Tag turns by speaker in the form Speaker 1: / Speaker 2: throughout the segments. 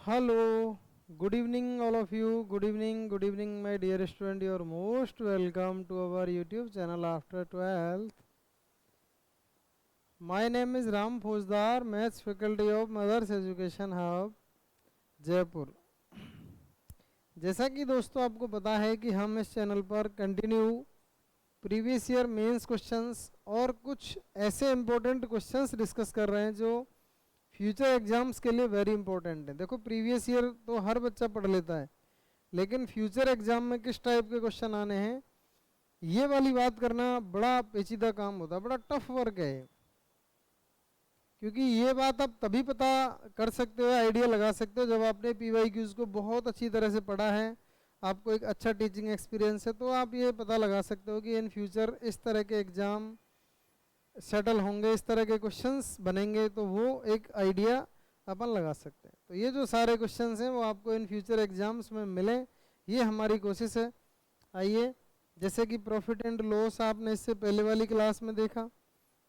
Speaker 1: Hello, good evening, all of you. Good evening, my dear student. You are most welcome to our YouTube channel after 12th. My name is Ram Fauzdar, Maths Faculty of Mothers Education Hub, Jaipur. जैसा कि दोस्तों आपको पता है कि हम इस channel पर continue previous year mains questions और कुछ ऐसे इम्पोर्टेंट क्वेश्चंस डिस्कस कर रहे हैं जो फ्यूचर एग्जाम्स के लिए वेरी इंपॉर्टेंट है। देखो प्रीवियस ईयर तो हर बच्चा पढ़ लेता है, लेकिन फ्यूचर एग्जाम में किस टाइप के क्वेश्चन आने हैं ये वाली बात करना बड़ा पेचीदा काम होता है, बड़ा टफ वर्क है। क्योंकि ये बात आप तभी पता कर सकते हो, आइडिया लगा सकते हो जब आपने PYQs को बहुत अच्छी तरह से पढ़ा है, आपको एक अच्छा टीचिंग एक्सपीरियंस है, तो आप ये पता लगा सकते हो कि इन फ्यूचर इस तरह के एग्ज़ाम सेटल होंगे, इस तरह के क्वेश्चंस बनेंगे, तो वो एक आइडिया अपन लगा सकते हैं। तो ये जो सारे क्वेश्चंस हैं वो आपको इन फ्यूचर एग्जाम्स में मिले, ये हमारी कोशिश है। आइए, जैसे कि प्रॉफिट एंड लॉस आपने इससे पहले वाली क्लास में देखा,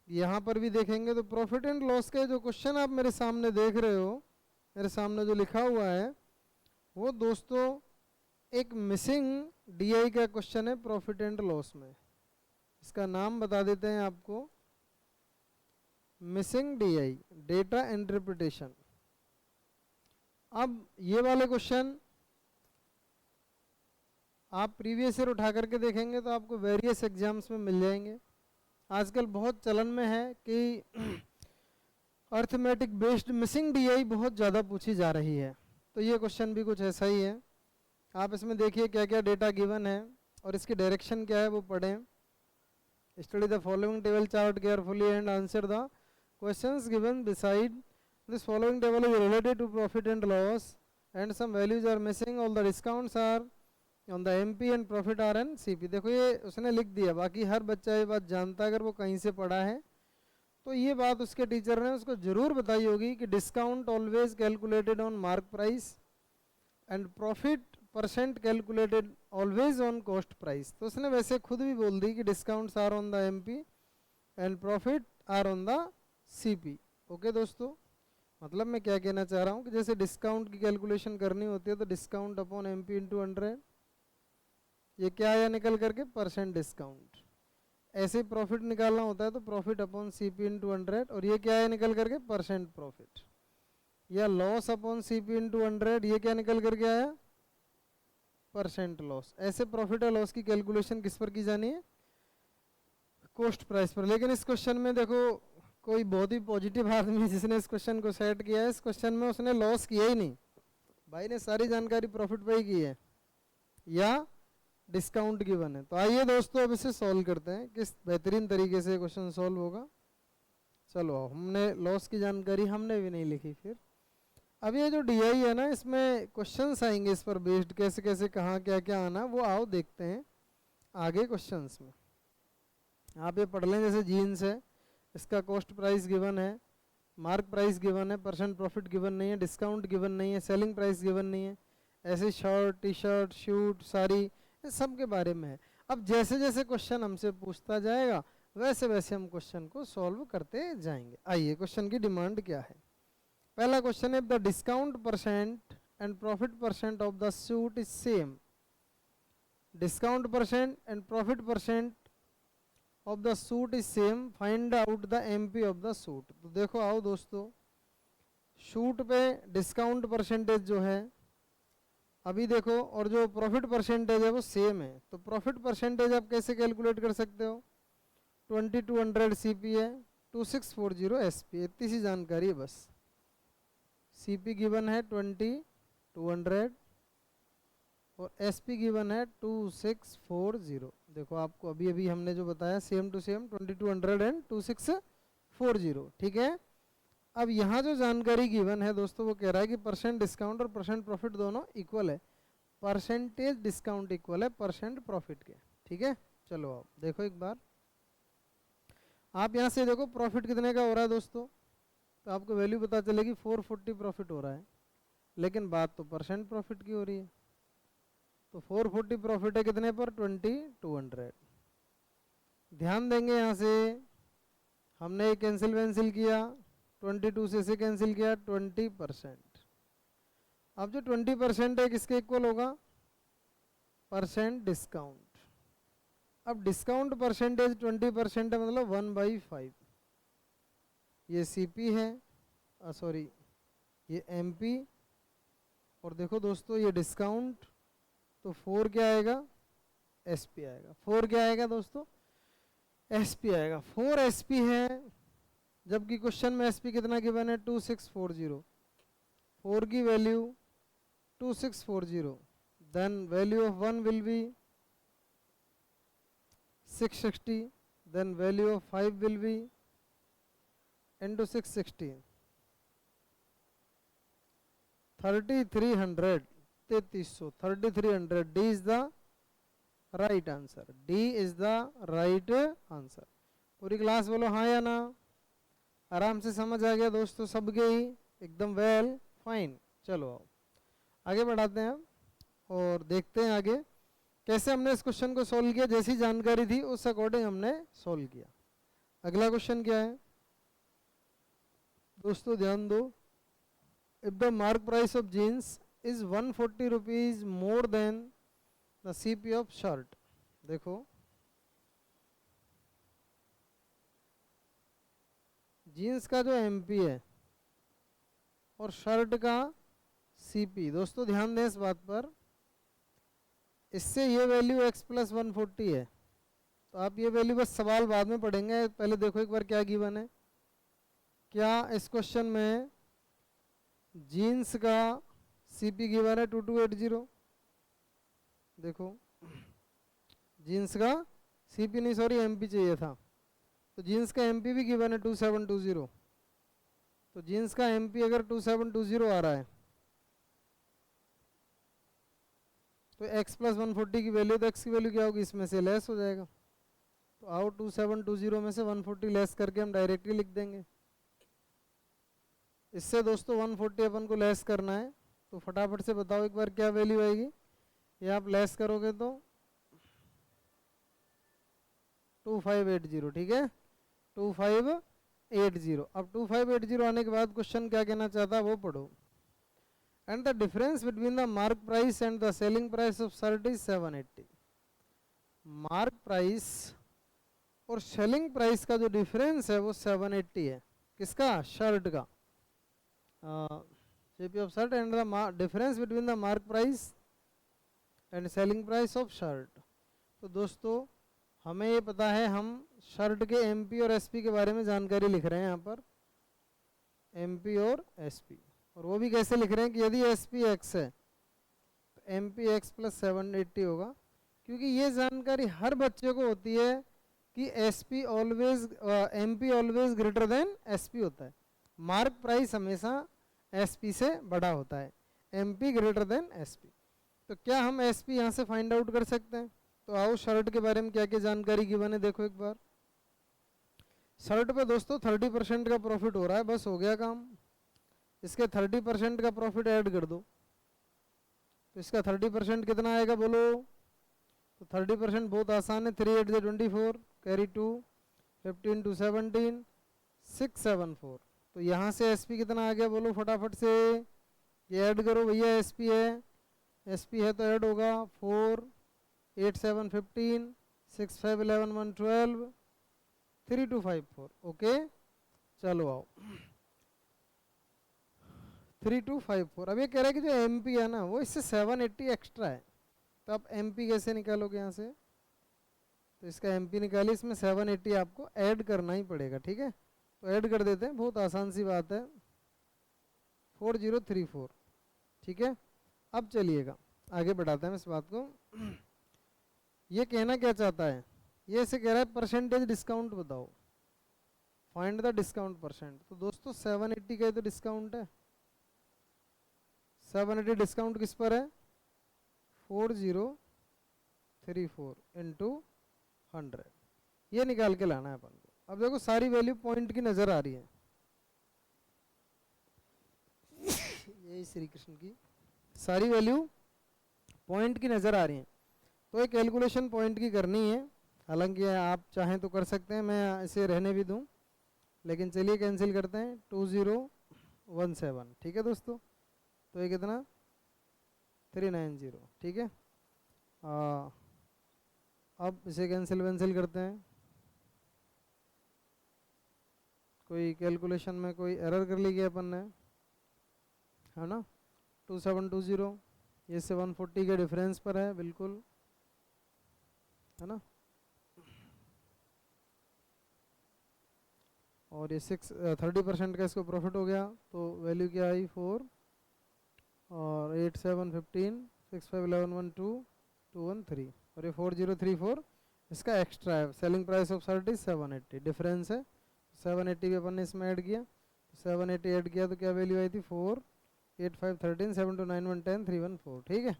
Speaker 1: यहाँ पर भी देखेंगे। तो प्रॉफिट एंड लॉस के जो क्वेश्चन आप मेरे सामने देख रहे हो, मेरे सामने जो लिखा हुआ है वो दोस्तों एक मिसिंग DI का क्वेश्चन है प्रॉफिट एंड लॉस में। इसका नाम बता देते हैं आपको, मिसिंग DI, डेटा इंटरप्रिटेशन। अब ये वाले क्वेश्चन आप प्रीवियस ईयर उठा करके देखेंगे तो आपको वेरियस एग्जाम्स में मिल जाएंगे। आजकल बहुत चलन में है कि अर्थमेटिक बेस्ड मिसिंग DI बहुत ज़्यादा पूछी जा रही है, तो ये क्वेश्चन भी कुछ ऐसा ही है। आप इसमें देखिए क्या क्या डेटा गिवन है और इसकी डायरेक्शन क्या है वो पढ़ें। Study the following table chart carefully and answer the questions given beside this following table is related to profit and loss and some values are missing, all the discounts are on the MP and profit are in CP। देखो ये उसने लिख दिया, बाकी हर बच्चा ये बात जानता है, अगर वो कहीं से पढ़ा है तो ये बात उसके टीचर ने उसको ज़रूर बताई होगी कि discount always calculated on mark price and profit percent calculated always on cost price. तो उसने वैसे खुद भी बोल दी कि discounts are on the MP and profit are on the CP। Okay दोस्तों, मतलब मैं क्या कहना चाह रहा हूँ कि जैसे डिस्काउंट की कैलकुलेशन करनी होती है तो डिस्काउंट अपॉन MP इंटू 100, ये क्या आया निकल करके परसेंट डिस्काउंट। ऐसे प्रॉफिट निकालना होता है तो प्रॉफिट अपॉन CP इंटू 100, और ये क्या आया निकल करके परसेंट प्रॉफिट। या लॉस अपॉन CP इंटू 100, ये क्या निकल करके आया परसेंट लॉस। ऐसे प्रॉफिट और लॉस की कैलकुलेशन किस पर की जानी है, कॉस्ट प्राइस पर। लेकिन इस क्वेश्चन में देखो कोई बहुत ही पॉजिटिव आदमी जिसने इस क्वेश्चन को सेट किया है, इस क्वेश्चन में उसने लॉस किया ही नहीं, भाई ने सारी जानकारी प्रॉफिट पे ही की है या डिस्काउंट गिवन है। तो आइए दोस्तों अब इसे सॉल्व करते हैं, किस बेहतरीन तरीके से क्वेश्चन सॉल्व होगा। चलो, हमने लॉस की जानकारी हमने भी नहीं लिखी। फिर अब ये जो DI है ना, इसमें क्वेश्चंस आएंगे इस पर बेस्ड, कैसे कैसे कहाँ क्या क्या आना, वो आओ देखते हैं आगे क्वेश्चंस में। आप ये पढ़ लें, जैसे जीन्स है, इसका कॉस्ट प्राइस गिवन है, मार्क प्राइस गिवन है, परसेंट प्रॉफिट गिवन नहीं है, डिस्काउंट गिवन नहीं है, सेलिंग प्राइस गिवन नहीं है। ऐसे शर्ट, टी-शर्ट, शूट, साड़ी, इस सब के बारे में है। अब जैसे जैसे क्वेश्चन हमसे पूछता जाएगा वैसे वैसे हम क्वेश्चन को सॉल्व करते जाएंगे। आइए, क्वेश्चन की डिमांड क्या है। पहला क्वेश्चन है, the discount percent and profit percent of the suit is same. Discount percent and profit percent of the suit is same, find out the MP of the suit. तो देखो आओ दोस्तों, shoot पे discount percentage जो है अभी देखो, और जो प्रॉफिट परसेंटेज है वो सेम है। तो प्रॉफिट परसेंटेज आप कैसे कैलकुलेट कर सकते हो, 2200 CP है, 2640 SP, इतनी सी जानकारी है बस। CP गिवन है 2200 और SP गिवन है 2640। देखो आपको अभी अभी हमने जो बताया सेम टू सेम 2200 एंड 2640, ठीक है। अब यहाँ जो जानकारी गिवन है दोस्तों वो कह रहा है कि परसेंट डिस्काउंट और परसेंट प्रॉफिट दोनों इक्वल है, परसेंटेज डिस्काउंट इक्वल है परसेंट प्रॉफिट के, ठीक है। चलो आप देखो एक बार, आप यहाँ से देखो प्रॉफिट कितने का हो रहा है दोस्तों, तो आपको वैल्यू पता चलेगी 440 प्रॉफिट हो रहा है, लेकिन बात तो परसेंट प्रॉफिट की हो रही है। तो 440 प्रॉफिट है कितने पर, 2200। ध्यान देंगे यहाँ से हमने कैंसिल वैंसिल किया, 22 से कैंसिल किया 20%। अब जो 20% है किसके इक्वल होगा, परसेंट डिस्काउंट। अब डिस्काउंट परसेंटेज 20% है, मतलब 1/5। ये सीपी है, सॉरी ये एमपी, और देखो दोस्तों ये डिस्काउंट, तो 4 क्या आएगा, एसपी आएगा। 4 क्या आएगा दोस्तों, एसपी आएगा। 4 एसपी है, जबकि क्वेश्चन में एसपी कितना गिवन है, 2640। 4 की value 2640, then value of 1 will be 660, then value of 5 will be into 660, 3300, 3300, 3300। D is the right answer, D is the right answer। पूरी क्लास बोलो हाँ या ना, आराम से समझ आ गया दोस्तों सबके ही, एकदम वेल फाइन। चलो आओ आगे बढ़ाते हैं और देखते हैं आगे कैसे हमने इस क्वेश्चन को सोल्व किया। जैसी जानकारी थी उस अकॉर्डिंग हमने सोल्व किया। अगला क्वेश्चन क्या है दोस्तों, ध्यान दो। If the mark price of jeans is 140 rupees more than the CP of shirt. देखो जीन्स का जो एमपी है और शर्ट का सीपी, दोस्तों ध्यान दें इस बात पर, इससे ये वैल्यू x प्लस 140 है, तो आप ये वैल्यू बस सवाल बाद में पढ़ेंगे, पहले देखो एक बार क्या गिवन है। क्या इस क्वेश्चन में जीन्स का सीपी गिवन है 2280। देखो जीन्स का सीपी नहीं, सॉरी एमपी चाहिए था, तो जीन्स का एमपी भी गिवन है 2720। तो जीन्स का एमपी अगर 2720 आ रहा है तो x प्लस 140 की वैल्यू, तो x की वैल्यू क्या होगी, इसमें से लेस हो जाएगा। तो आओ 2720 में से 140 लेस करके हम डायरेक्टली लिख देंगे। इससे दोस्तों 140 अपन को लेस करना है, तो फटाफट से बताओ एक बार क्या वैल्यू आएगी। ये आप लेस करोगे तो 2580, ठीक है 2580। अब 2580 आने के बाद क्वेश्चन क्या कहना चाहता है वो पढ़ो। And the difference between the mark price and the selling price of shirt is 780। Mark price और सेलिंग प्राइस का जो डिफरेंस है वो 780 है। किसका, शर्ट का। CP of shirt and the difference between the mark price and selling price of shirt. तो दोस्तों हमें ये पता है, हम शर्ट के एमपी और एसपी के बारे में जानकारी लिख रहे हैं यहाँ पर, एमपी और एसपी, और वो भी कैसे लिख रहे हैं कि यदि एसपी एक्स है तो एमपी एक्स प्लस 780 होगा, क्योंकि ये जानकारी हर बच्चे को होती है कि SP always, MP always greater than SP होता है। मार्क प्राइस हमेशा एसपी से बड़ा होता है, एमपी ग्रेटर देन एसपी। तो क्या हम एसपी यहाँ से फाइंड आउट कर सकते हैं? तो आओ शर्ट के बारे में क्या क्या जानकारी गिवन है देखो एक बार। शर्ट पे दोस्तों 30% का प्रॉफिट हो रहा है, बस हो गया काम। इसके 30% का प्रॉफिट ऐड कर दो, तो इसका 30% कितना आएगा बोलो। तो 30% बहुत आसान है, 3 8 24 कैरी 2 15 2 17 674। तो यहाँ से एसपी कितना आ गया बोलो फटाफट से, ये ऐड करो भैया। एसपी है, एसपी है तो ऐड होगा 4 8 7 15 6 5 11 1 12 3 2 5 4। ओके चलो आओ 3 2 5 4। अब ये कह रहा है कि जो एमपी है ना वो इससे 780 एक्स्ट्रा है, तो आप एमपी कैसे निकालोगे यहाँ से। तो इसका एमपी निकालिए, इसमें 780 आपको ऐड करना ही पड़ेगा, ठीक है। तो ऐड कर देते हैं, बहुत आसान सी बात है, 4034, ठीक है। अब चलिएगा आगे बढ़ाते हैं इस बात को। ये कहना क्या चाहता है, ये ऐसे कह रहा है परसेंटेज डिस्काउंट बताओ, फाइंड द डिस्काउंट परसेंट। तो दोस्तों 780 का तो डिस्काउंट है, 780 डिस्काउंट किस पर है, 4034 इंटू 100, ये निकाल के लाना है अपन को। अब देखो सारी वैल्यू पॉइंट की नजर आ रही है, यही श्री कृष्ण की सारी वैल्यू पॉइंट की नजर आ रही है। तो एक कैलकुलेशन पॉइंट की करनी है, हालांकि आप चाहें तो कर सकते हैं, मैं इसे रहने भी दूं, लेकिन चलिए कैंसिल करते हैं। 2017, ठीक है दोस्तों। तो ये कितना 390, ठीक है। अब इसे कैंसिल करते हैं। कोई कैलकुलेशन में कोई एरर कर ली गई अपन ने, है ना। 2720 ये से 140 के डिफरेंस पर है बिल्कुल, है ना। और ये 30% का इसको प्रॉफिट हो गया, तो वैल्यू क्या आई 4 और 8 7 15 6 5 11 1 2 2 1 3 और ये 4034 इसका एक्स्ट्रा है। Selling price of shirt is 780, difference है 780 भी अपन ने इसमें ऐड किया, 780 ऐड किया तो क्या वैल्यू आई थी 4 8 5 13 7 2 9 1 10 3 1 4, ठीक है।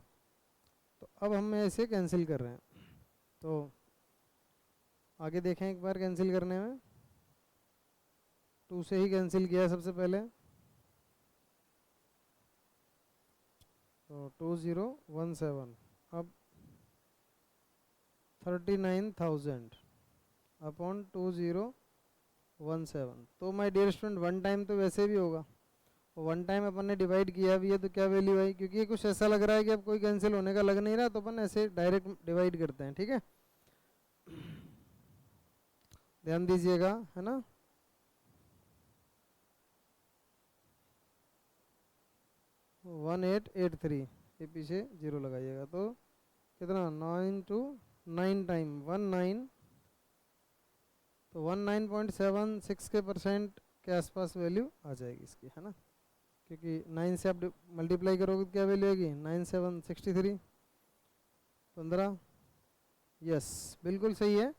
Speaker 1: तो अब हम इसे कैंसिल कर रहे हैं, तो आगे देखें एक बार कैंसिल करने में। 2 से ही कैंसिल किया है सबसे पहले, तो 2017। अब 39,000 अपॉन 2017, तो my dear student one time तो वैसे भी होगा, वन टाइम अपन ने डिवाइड किया भी है तो क्या वैल्यू आई, क्योंकि ये कुछ ऐसा लग रहा है कि अब कोई कैंसिल होने का लग नहीं रहा, तो अपन ऐसे डायरेक्ट डिवाइड करते हैं, ठीक है। ध्यान दीजिएगा, है ना। वन 883 ये पीछे 0 लगाइएगा, तो कितना 9 to 9 टाइम 19, तो 19.76 के परसेंट के आसपास वैल्यू आ जाएगी इसकी, है ना। क्योंकि 9 से आप मल्टीप्लाई करोगे तो क्या वैल्यू आएगी 9 7 63 15, यस बिल्कुल सही है।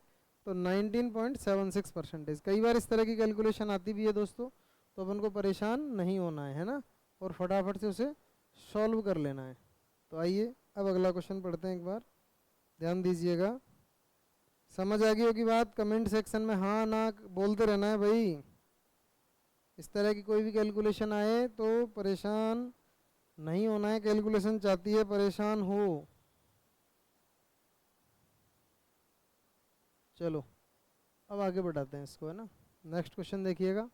Speaker 1: तो 19.76%। कई बार इस तरह की कैलकुलेशन आती भी है दोस्तों, तो अपन को परेशान नहीं होना है ना, और फटाफट से उसे सॉल्व कर लेना है। तो आइए अब अगला क्वेश्चन पढ़ते हैं एक बार, ध्यान दीजिएगा। समझ आ गई होगी बात, कमेंट सेक्शन में हाँ ना बोलते रहना है भाई। इस तरह की कोई भी कैलकुलेशन आए तो परेशान नहीं होना है, कैलकुलेशन चाहती है परेशान हो। चलो अब आगे बढ़ाते हैं इसको, है ना। नेक्स्ट क्वेश्चन देखिएगा।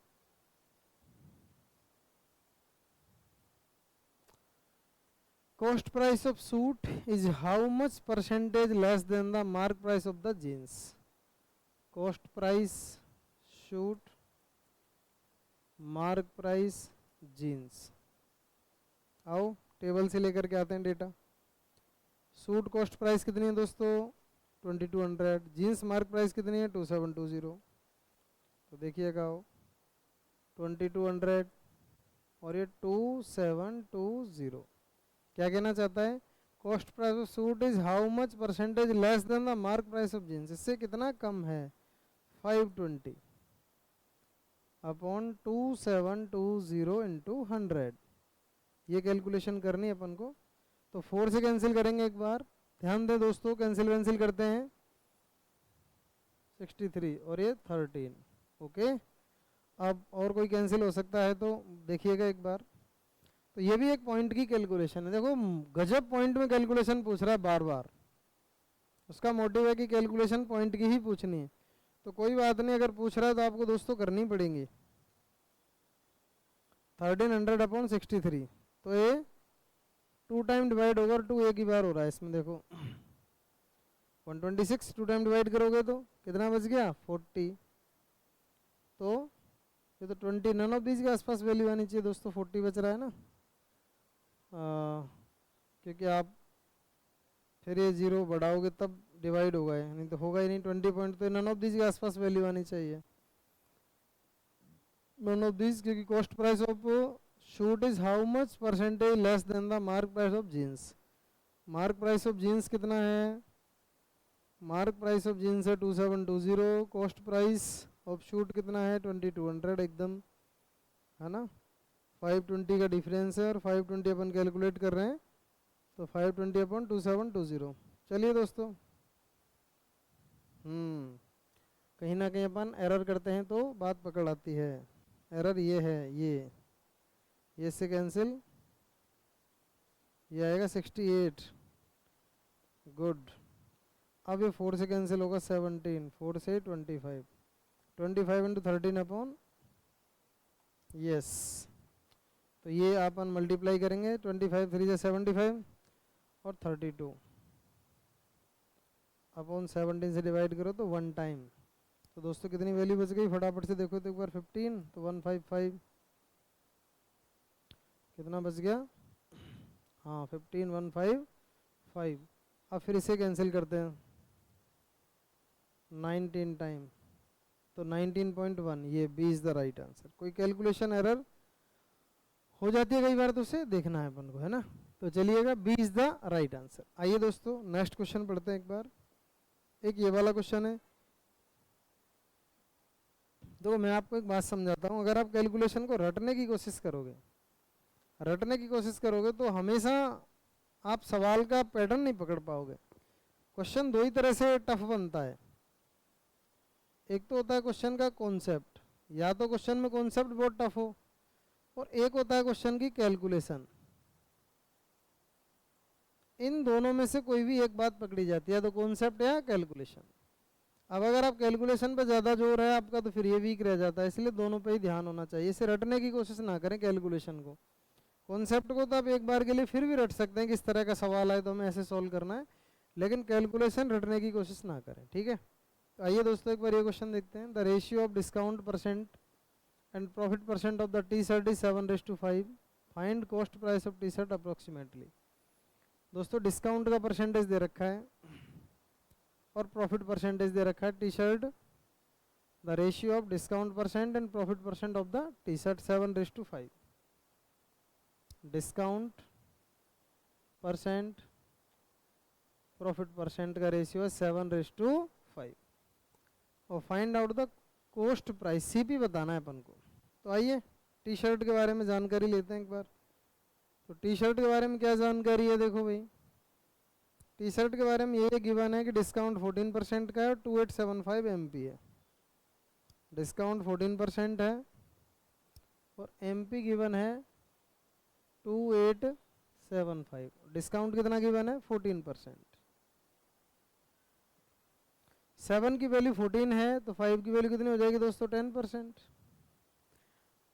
Speaker 1: Cost price of suit is how much percentage less than the mark price of the jeans? Cost price suit mark price jeans। आओ टेबल से लेकर के आते हैं डेटा। सूट कॉस्ट प्राइस कितनी है दोस्तों 2200, जीन्स मार्क प्राइस कितनी है 2720। तो देखिएगा आओ 2200 और ये 2720, क्या कहना चाहता है, cost price of suit is how much percentage less than the mark price of jeans, इससे कितना कम है 520 अपॉन 2720 इंटू 100। ये कैलकुलेशन करनी है अपन को, तो 4 से कैंसिल करेंगे एक बार, ध्यान दें दोस्तों, कैंसिल करते हैं 63 और ये 13, ओके। अब और कोई कैंसिल हो सकता है तो देखिएगा एक बार। तो ये भी एक पॉइंट की कैलकुलेशन है, देखो गजब पॉइंट में कैलकुलेशन पूछ रहा है बार बार, उसका मोटिव है कि कैलकुलेशन पॉइंट की ही पूछनी है। तो कोई बात नहीं, अगर पूछ रहा है तो आपको दोस्तों करनी पड़ेंगी। 1300 अपॉन 63, तो ये 2 टाइम डिवाइड होगा, 2 एक ही बार हो रहा है इसमें, देखो 126 2 टाइम डिवाइड करोगे तो कितना बच गया 40, तो ये तो 20 नन ऑफ दीज के आसपास वैल्यू आनी चाहिए दोस्तों, 40 बच रहा है ना। क्योंकि आप फिर ये 0 बढ़ाओगे तब डिवाइड होगा, नहीं तो होगा ही नहीं। 20 पॉइंट तो नन ऑफ दीज के आसपास वैल्यू आनी चाहिए, नन ऑफ दीज, क्योंकि cost price of suit is how much percentage less than the mark price of jeans. Mark price of jeans कितना है, मार्क प्राइस ऑफ जीन्स है 2720, cost price of shoot कितना है 2200 एकदम, है ना। 520 का डिफरेंस है और 520 अपन कैलकुलेट कर रहे हैं, तो 520 अपॉन 2720। चलिए दोस्तों, कहीं ना कहीं अपन एरर करते हैं तो बात पकड़ आती है। एरर ये है, ये से कैंसिल, ये आएगा 68, गुड। अब ये 4 से कैंसिल होगा 17, 4 से 25, 25 इंटू 13 अपॉन, यस। तो ये अपन मल्टीप्लाई करेंगे, 25 3 से 75, और 32 अपॉन 17 से डिवाइड करो तो 1 टाइम। तो दोस्तों कितनी वैल्यू बच गई, फटाफट से देखो तो एक बार 15 तो 155 कितना बच गया, हाँ 15155। अब फिर इसे कैंसिल करते हैं 19 टाइम तो 19.1, ये B is the right answer. कोई कैलकुलेशन एरर हो जाती है कई बार तो उसे देखना है अपन को, है ना। तो चलिएगा B is the right answer. आइए दोस्तों नेक्स्ट क्वेश्चन पढ़ते हैं एक बार। एक ये वाला क्वेश्चन है, देखो मैं आपको एक बात समझाता हूँ। अगर आप कैलकुलेशन को रटने की कोशिश करोगे तो हमेशा आप सवाल का पैटर्न नहीं पकड़ पाओगे। क्वेश्चन दो ही तरह से टफ बनता है। एक तो होता है क्वेश्चन का कॉन्सेप्ट, या तो क्वेश्चन में कॉन्सेप्ट बहुत टफ हो, और एक होता है क्वेश्चन की कैलकुलेशन। इन दोनों में से कोई भी एक बात पकड़ी जाती है, तो कॉन्सेप्ट या कैलकुलेशन। अब अगर आप कैलकुलेशन पे ज़्यादा जोर है आपका तो फिर ये वीक रह जाता है, इसलिए दोनों पे ही ध्यान होना चाहिए। इसे रटने की कोशिश ना करें कैलकुलेशन को। कॉन्सेप्ट को तो आप एक बार के लिए फिर भी रट सकते हैं कि इस तरह का सवाल आए तो हमें ऐसे सॉल्व करना है, लेकिन कैलकुलेशन रटने की कोशिश ना करें, ठीक है। तो आइए दोस्तों एक बार ये क्वेश्चन देखते हैं। The ratio of discount percent and profit percent of the T shirt is 7:5। Find cost price of T shirt approximately. दोस्तों डिस्काउंट का परसेंटेज दे रखा है और प्रॉफिट परसेंटेज दे रखा है T shirt. The ratio of discount percent and profit percent of the T shirt 7:5। Discount percent profit percent का ratio है 7:5 और find out the cost price, CP बताना है अपन को। तो आइए टी शर्ट के बारे में जानकारी लेते हैं एक बार। तो टी शर्ट के बारे में क्या जानकारी है, देखो भाई टी शर्ट के बारे में ये गिवन है कि डिस्काउंट 14% का है और 2875 एमपी है। डिस्काउंट 14% है और एमपी गिवन है 2875। डिस्काउंट कितना गिवन है 14%। 7 की वैल्यू 14 है तो 5 की वैल्यू कितनी हो जाएगी दोस्तों 10%।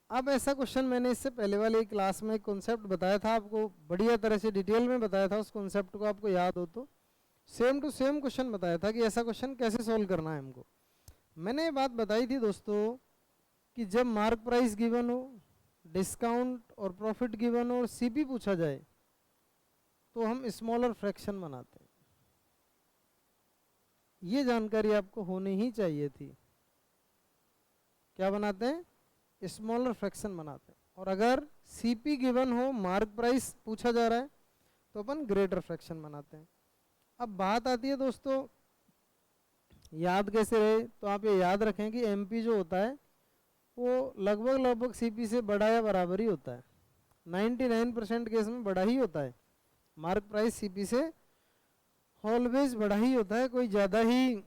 Speaker 1: अब ऐसा क्वेश्चन मैंने इससे पहले वाले क्लास में एक कॉन्सेप्ट बताया था आपको, बढ़िया तरह से डिटेल में बताया था। उस कॉन्सेप्ट को आपको याद हो तो सेम टू सेम क्वेश्चन बताया था कि ऐसा क्वेश्चन कैसे सॉल्व करना है हमको। मैंने ये बात बताई थी दोस्तों कि जब मार्क प्राइस गिवन हो, डिस्काउंट और प्रॉफिट गिवन हो और सीपी पूछा जाए तो हम स्मॉलर फ्रैक्शन बनाते हैं। ये जानकारी आपको होनी ही चाहिए थी। क्या बनाते हैं, स्मॉलर फ्रैक्शन बनाते हैं। और अगर सीपी गिवन हो, मार्क प्राइस पूछा जा रहा है तो अपन ग्रेटर फ्रैक्शन बनाते हैं। अब बात आती है दोस्तों याद कैसे रहे, तो आप ये याद रखें कि एमपी जो होता है वो लगभग सीपी से बड़ा या बराबर ही होता है। 99% केस में बड़ा ही होता है। मार्क प्राइस सीपी से ऑलवेज बड़ा ही होता है। कोई ज़्यादा ही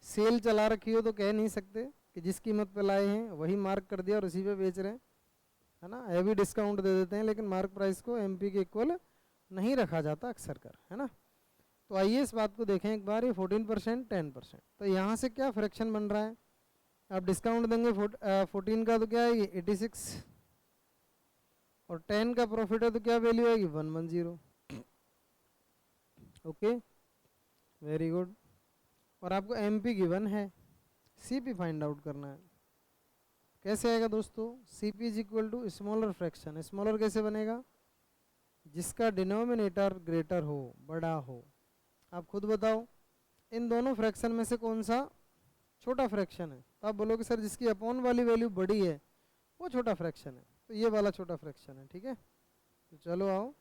Speaker 1: सेल चला रखी हो तो कह नहीं सकते कि जिस कीमत पे लाए हैं वही मार्क कर दिया और उसी पे बेच रहे हैं, है ना। हैवी डिस्काउंट दे देते हैं, लेकिन मार्क प्राइस को एमपी के इक्वल नहीं रखा जाता अक्सर कर, है ना। तो आइए इस बात को देखें एक बार। ये 14% 10%, तो यहाँ से क्या फ्रैक्शन बन रहा है। आप डिस्काउंट देंगे 14 का तो क्या है 86 और 10 का प्रॉफिट है तो क्या वैल्यू आएगी 110। Okay very good. और आपको एमपी गिवन है, सीपी फाइंड आउट करना है। कैसे आएगा दोस्तों, CP is equal to smaller fraction. Smaller कैसे बनेगा, जिसका डिनोमिनेटर ग्रेटर हो, बड़ा हो। आप खुद बताओ इन दोनों फ्रैक्शन में से कौन सा छोटा फ्रैक्शन है। तो आप बोलोगे सर जिसकी अपॉन वाली वैल्यू बड़ी है वो छोटा फ्रैक्शन है, तो ये वाला छोटा फ्रैक्शन है, ठीक है। तो चलो आओ,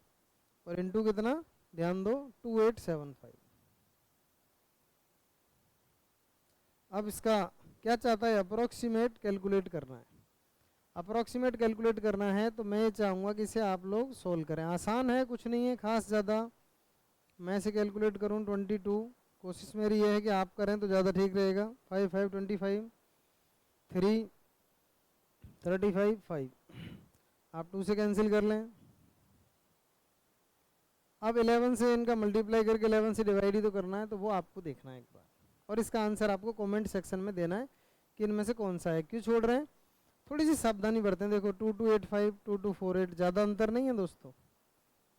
Speaker 1: और इनटू कितना ध्यान दो 2875। अब इसका क्या चाहता है, अप्रोक्सीमेट कैलकुलेट करना है। अप्रोक्सीमेट कैलकुलेट करना है तो मैं चाहूँगा कि इसे आप लोग सोल्व करें। आसान है, कुछ नहीं है खास ज़्यादा। मैं इसे कैलकुलेट करूँ 22, कोशिश मेरी ये है कि आप करें तो ज़्यादा ठीक रहेगा। 5 5 25 3 35 5, आप 2 से कैंसिल कर लें। अब 11 से इनका मल्टीप्लाई करके 11 से डिवाइड ही तो करना है, तो वो आपको देखना है एक बार। और इसका आंसर आपको कमेंट सेक्शन में देना है कि इनमें से कौन सा है। क्यों छोड़ रहे हैं, थोड़ी सी सावधानी बरतें। देखो 2285 2248, ज़्यादा अंतर नहीं है दोस्तों,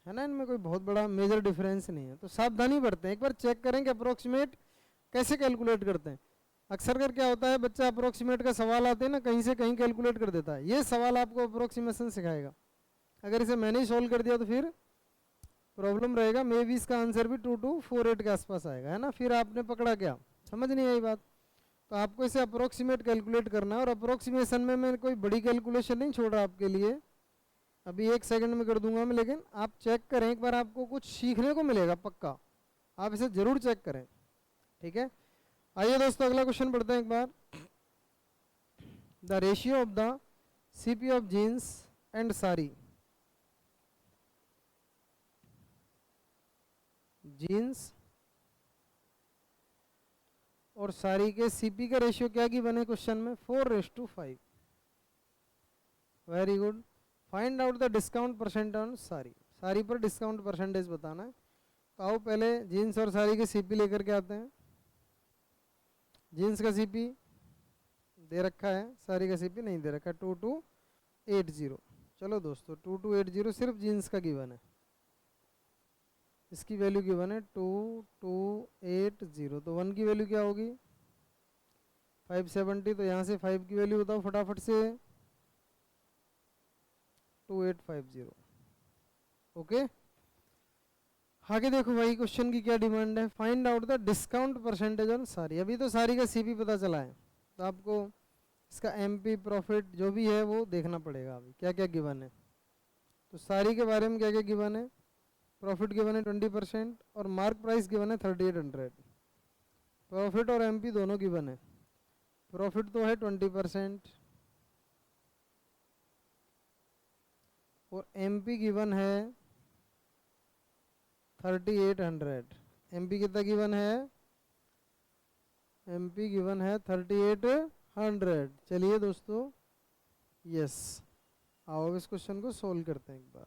Speaker 1: है ना, इनमें कोई बहुत बड़ा मेजर डिफरेंस नहीं है। तो सावधानी बरतें, एक बार चेक करें कि अप्रोक्सीमेट कैसे कैलकुलेट करते हैं। अक्सर कर क्या होता है, बच्चा अप्रोक्सीमेट का सवाल आते हैं ना, कहीं से कहीं कैलकुलेट कर देता है। ये सवाल आपको अप्रोक्सीमेशन सिखाएगा। अगर इसे मैंने ही सॉल्व कर दिया तो फिर प्रॉब्लम रहेगा। मे भी इसका आंसर भी 2248 के आसपास आएगा, है ना। फिर आपने पकड़ा क्या, समझ नहीं आई बात। तो आपको इसे अप्रोक्सीमेट कैलकुलेट करना है। और अप्रोक्सीमेशन में मैं कोई बड़ी कैलकुलेशन नहीं छोड़ रहा आपके लिए, अभी 1 सेकंड में कर दूंगा मैं, लेकिन आप चेक करें एक बार, आपको कुछ सीखने को मिलेगा पक्का। आप इसे जरूर चेक करें, ठीक है। आइए दोस्तों अगला क्वेश्चन पढ़ते हैं एक बार। The ratio of the CP of jeans and sari. Jeans और साड़ी के सीपी का रेशियो क्या की बने क्वेश्चन में, 4:5। Very good. Find out the discount percent on sari. Sari पर डिस्काउंट परसेंटेज बताना है। तो आओ पहले जीन्स और साड़ी के सीपी लेकर के आते हैं। जीन्स का सीपी दे रखा है, साड़ी का सीपी नहीं दे रखा, 2280। चलो दोस्तों 2280 सिर्फ जीन्स का गिवन है, इसकी वैल्यू गिवन है 2280। तो 1 की वैल्यू क्या होगी 570। तो यहाँ से 5 की वैल्यू बताओ फटाफट से, 2850। ओके, आगे देखो भाई क्वेश्चन की क्या डिमांड है। Find out the discount percentage on sari. अभी तो साड़ी का सीपी पता चला है, तो आपको इसका एमपी प्रॉफिट जो भी है वो देखना पड़ेगा। अभी क्या क्या गिवन है, तो साड़ी के बारे में क्या क्या गिवन है। प्रॉफिट गिवन है 20% और मार्क प्राइस गिवन है 3800। प्रॉफिट और एमपी दोनों गिवन है। प्रॉफिट तो है 20% और एमपी गिवन है 3800। एमपी कितना गिवन है, एमपी गिवन है 3800। चलिए दोस्तों, यस, आओ इस क्वेश्चन को सोल्व करते हैं एक बार।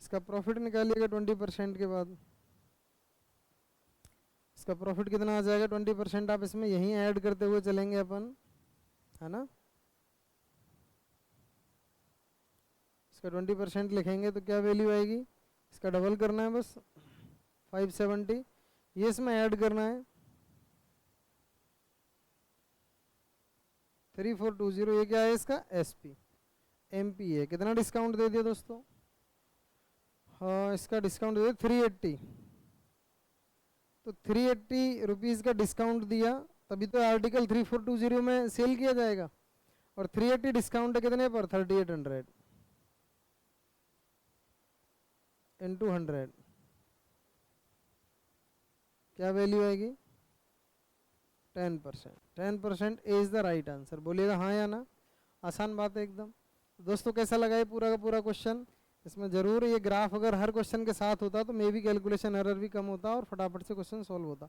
Speaker 1: इसका प्रॉफिट निकालिएगा 20% के बाद। इसका प्रॉफिट कितना आ जाएगा 20%, आप इसमें यहीं ऐड करते हुए चलेंगे अपन, है ना। इसका 20% लिखेंगे तो क्या वैल्यू आएगी, इसका डबल करना है बस 570, ये इसमें ऐड करना है 3420। ये क्या है इसका एसपी। एमपी है, कितना डिस्काउंट दे दिया दोस्तों, हाँ इसका डिस्काउंट दे दिया 380। तो 380 रुपीज़ का डिस्काउंट दिया, तभी तो आर्टिकल 3420 में सेल किया जाएगा। और 380 डिस्काउंट है कितने पर, 3800 इंटू 100, क्या वैल्यू आएगी 10%। 10% इज द राइट आंसर। बोलिएगा हाँ या ना, आसान बात है एकदम। दोस्तों कैसा लगा ये पूरा का पूरा क्वेश्चन। इसमें जरूर ये ग्राफ अगर हर क्वेश्चन के साथ होता तो मे भी कैलकुलेशन एरर भी कम होता और फटाफट से क्वेश्चन सॉल्व होता।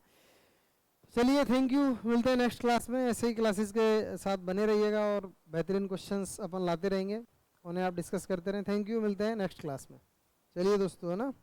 Speaker 1: चलिए थैंक यू, मिलते हैं नेक्स्ट क्लास में। ऐसे ही क्लासेस के साथ बने रहिएगा और बेहतरीन क्वेश्चंस अपन लाते रहेंगे, उन्हें आप डिस्कस करते रहें। थैंक यू, मिलते हैं नेक्स्ट क्लास में। चलिए दोस्तों, है ना।